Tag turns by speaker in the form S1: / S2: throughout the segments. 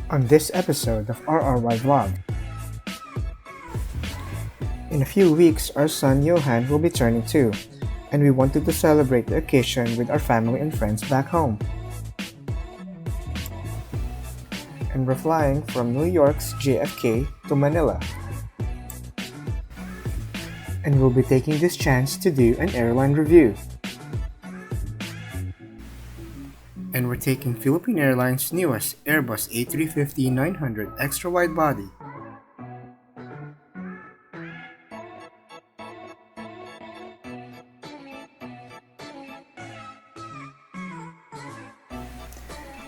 S1: On this episode of RRY Vlog. In a few weeks, our son Johan will be turning 2, and we wanted to celebrate the occasion with our family and friends back home. And we're flying from New York's JFK to Manila. And we'll be taking this chance to do an airline review. And we're taking Philippine Airlines' newest Airbus A350-900XWB.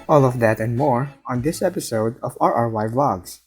S1: All of that and more on this episode of RRY Vlogs.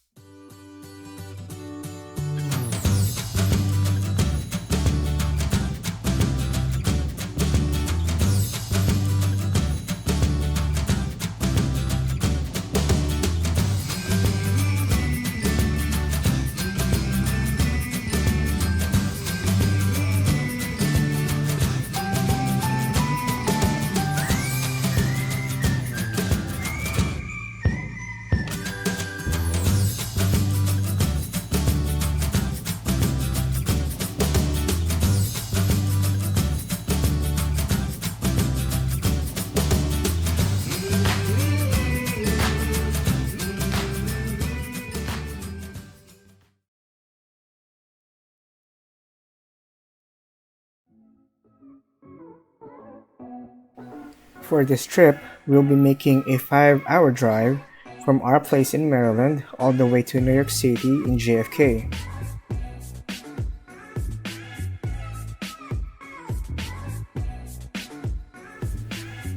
S1: For this trip, we'll be making a 5-hour drive from our place in Maryland all the way to New York City in JFK.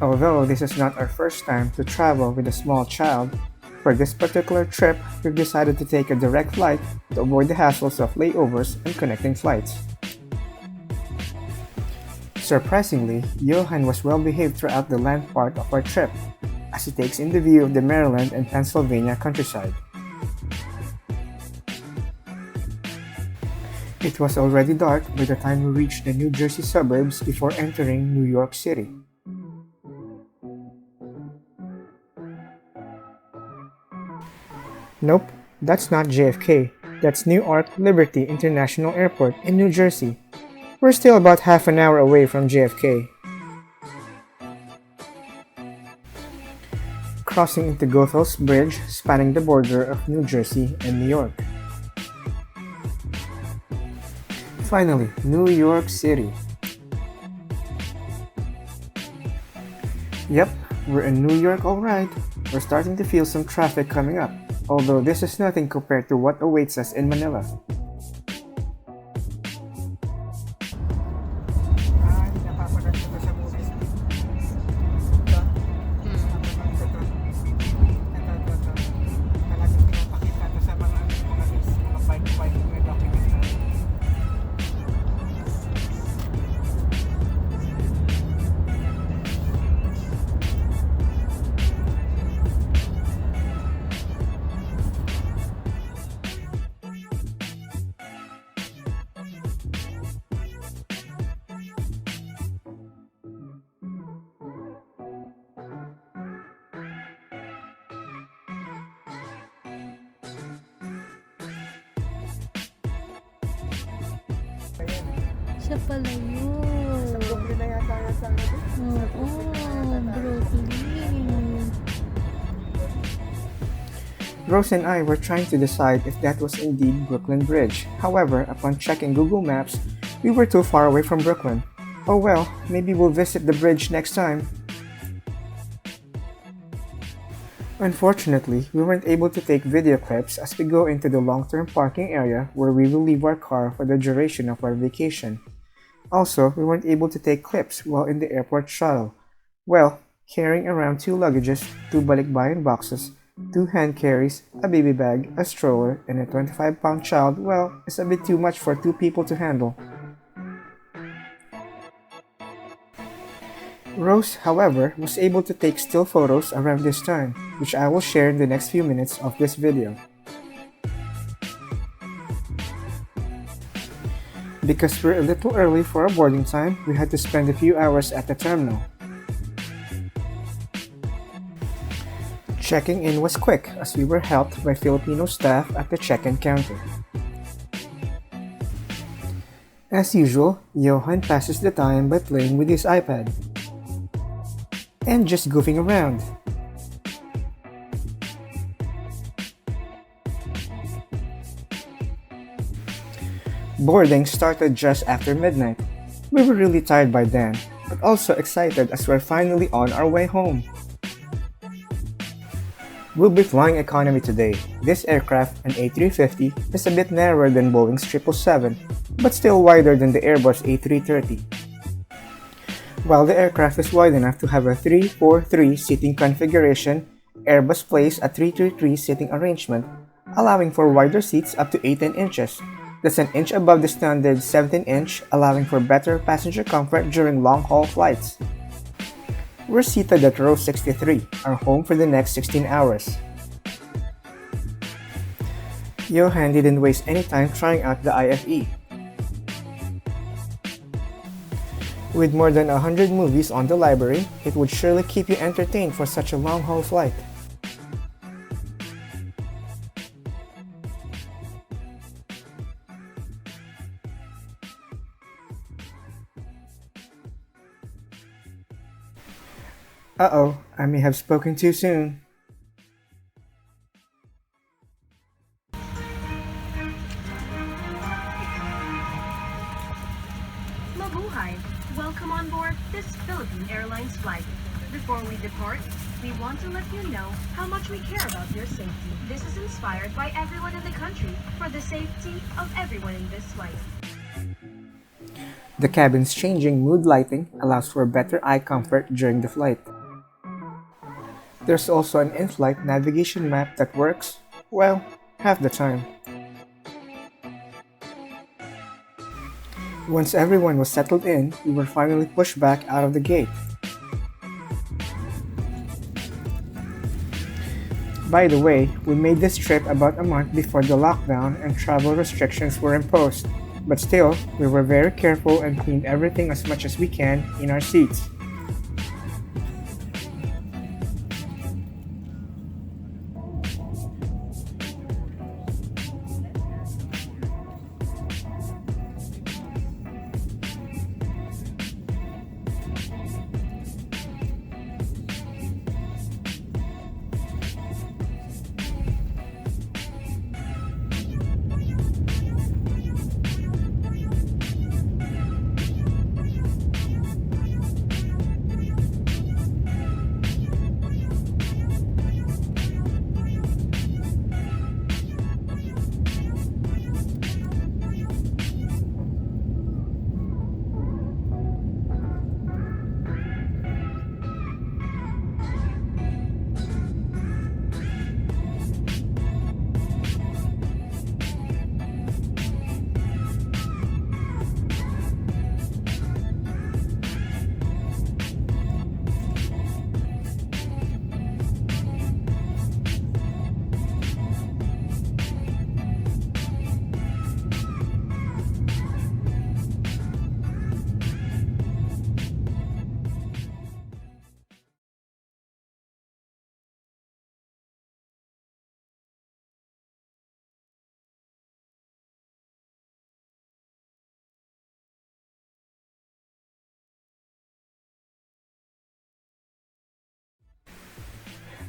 S1: Although this is not our first time to travel with a small child, for this particular trip, we've decided to take a direct flight to avoid the hassles of layovers and connecting flights. Surprisingly, Johan was well behaved throughout the land part of our trip, as he takes in the view of the Maryland and Pennsylvania countryside. It was already dark by the time we reached the New Jersey suburbs before entering New York City. Nope, that's not JFK. That's Newark Liberty International Airport in New Jersey. We're still about half an hour away from JFK. Crossing into Gothel's Bridge, spanning the border of New Jersey and New York. Finally, New York City. Yep, we're in New York alright. We're starting to feel some traffic coming up, although this is nothing compared to what awaits us in Manila.
S2: Siya pala yun.
S3: Doble na yata yan sa ano.
S2: Oo, Brooklyn.
S1: Rose and I were trying to decide if that was indeed Brooklyn Bridge. However, upon checking Google Maps, we were too far away from Brooklyn. Oh well, maybe we'll visit the bridge next time. Unfortunately, we weren't able to take video clips as we go into the long-term parking area where we will leave our car for the duration of our vacation. Also, we weren't able to take clips while in the airport shuttle. Well, carrying around 2 luggages, 2 balikbayan boxes, 2 hand carries, a baby bag, a stroller, and a 25-pound child, well, is a bit too much for 2 people to handle. Rose, however, was able to take still photos around this time, which I will share in the next few minutes of this video. Because we're a little early for our boarding time, we had to spend a few hours at the terminal. Checking in was quick as we were helped by Filipino staff at the check-in counter. As usual, Johan passes the time by playing with his iPad and just goofing around. Boarding started just after midnight. We were really tired by then, but also excited as we're finally on our way home. We'll be flying economy today. This aircraft, an A350, is a bit narrower than Boeing's 777, but still wider than the Airbus A330. While the aircraft is wide enough to have a 3-4-3 seating configuration, Airbus plays a 3-3-3 seating arrangement, allowing for wider seats up to 18 inches. That's an inch above the standard 17-inch, allowing for better passenger comfort during long-haul flights. We're seated at row 63, our home for the next 16 hours. Johan didn't waste any time trying out the IFE. With more than 100 movies on the library, it would surely keep you entertained for such a long-haul flight. Uh-oh, I may have spoken too soon.
S3: Mabuhay! Welcome on board this Philippine Airlines flight. Before we depart, we want to let you know how much we care about your safety. This is inspired by everyone in the country for the safety of everyone in this flight.
S1: The cabin's changing mood lighting allows for better eye comfort during the flight. There's also an in-flight navigation map that works, well, half the time. Once everyone was settled in, we were finally pushed back out of the gate. By the way, we made this trip about a month before the lockdown and travel restrictions were imposed, but still, we were very careful and cleaned everything as much as we can in our seats.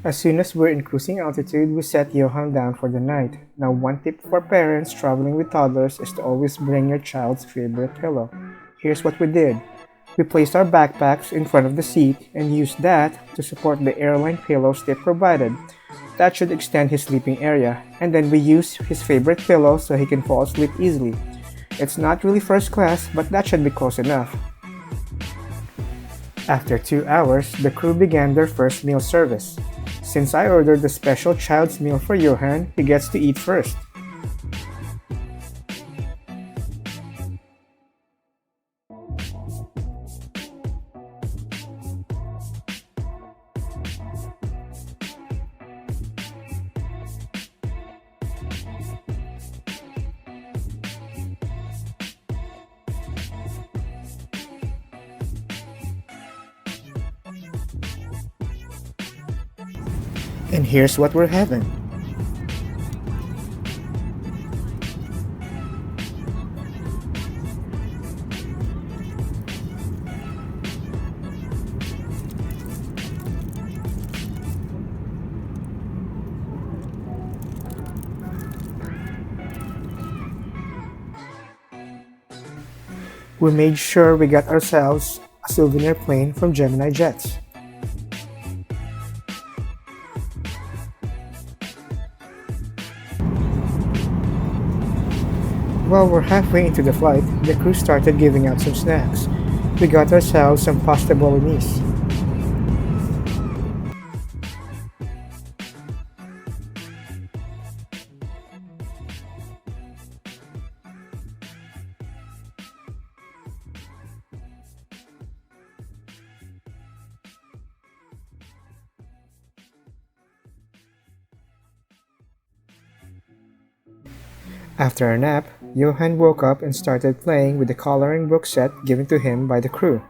S1: As soon as we're in cruising altitude, we set Johan down for the night. Now, one tip for parents traveling with toddlers is to always bring your child's favorite pillow. Here's what we did. We placed our backpacks in front of the seat and used that to support the airline pillows they provided. That should extend his sleeping area, and then we used his favorite pillow so he can fall asleep easily. It's not really first class, but that should be close enough. After 2 hours, the crew began their first meal service. Since I ordered the special child's meal for Johan, he gets to eat first. And here's what we're having. We made sure we got ourselves a souvenir plane from Gemini Jets. While we're halfway into the flight, the crew started giving out some snacks. We got ourselves some pasta bolognese. After a nap, Johan woke up and started playing with the coloring book set given to him by the crew.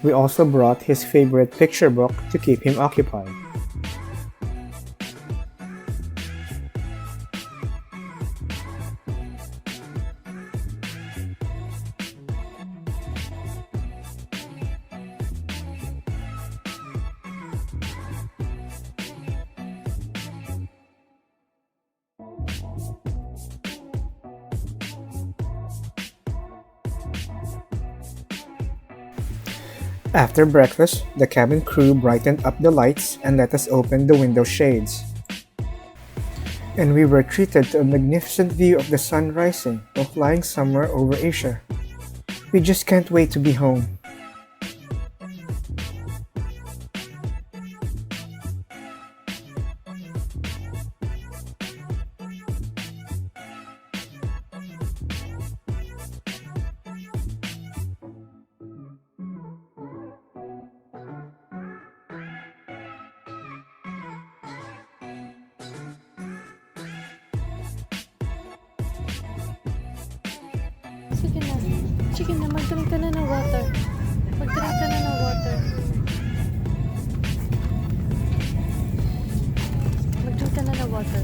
S1: We also brought his favorite picture book to keep him occupied. After breakfast, the cabin crew brightened up the lights and let us open the window shades. And we were treated to a magnificent view of the sun rising while flying somewhere over Asia. We just can't wait to be home.
S2: Sige na. Sige na, mag-drink ka na ng water. Mag-drink ka na ng water. Mag-drink ka na ng water.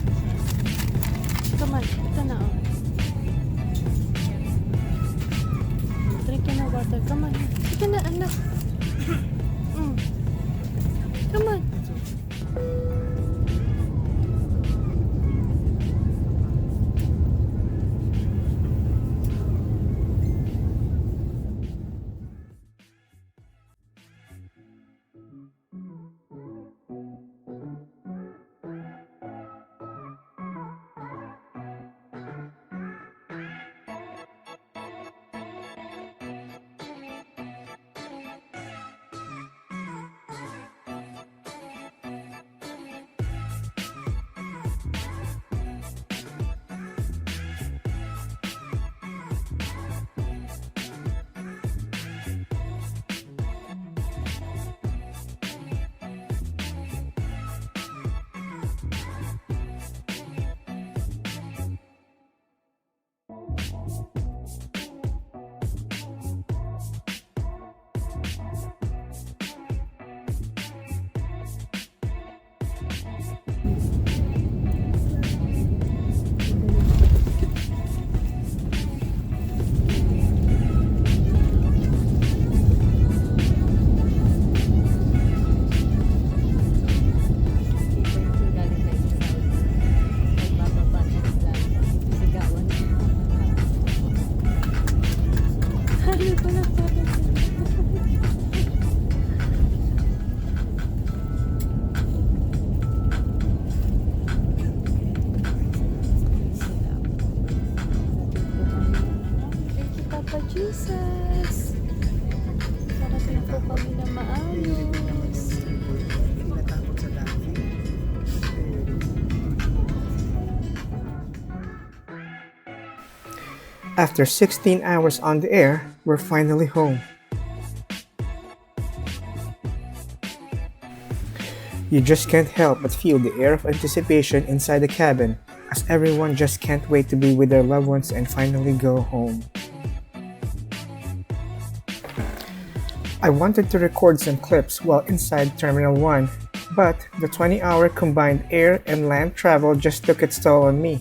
S2: Come on, ito na oh. Drink ka ng water, come on. Sige na, anak. Come on. Jesus! Parating po kami na maayos.
S1: After 16 hours on the air, we're finally home. You just can't help but feel the air of anticipation inside the cabin as everyone just can't wait to be with their loved ones and finally go home. I wanted to record some clips while inside Terminal 1, but the 20-hour combined air and land travel just took its toll on me,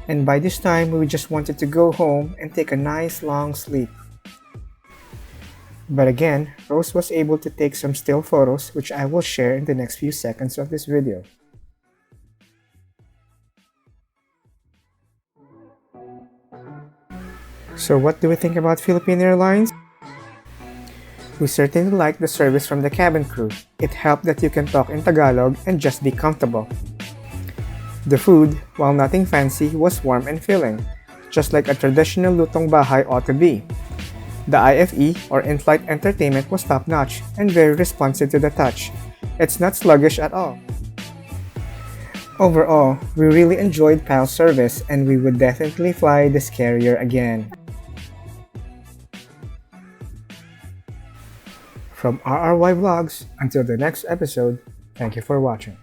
S1: and by this time we just wanted to go home and take a nice long sleep. But again, Rose was able to take some still photos which I will share in the next few seconds of this video. So what do we think about Philippine Airlines? We certainly like the service from the cabin crew. It helped that you can talk in Tagalog and just be comfortable. The food, while nothing fancy, was warm and filling, just like a traditional lutong bahay ought to be. The IFE, or in-flight entertainment, was top-notch and very responsive to the touch. It's not sluggish at all. Overall, we really enjoyed PAL's service and we would definitely fly this carrier again. From RRY Vlogs, until the next episode, thank you for watching.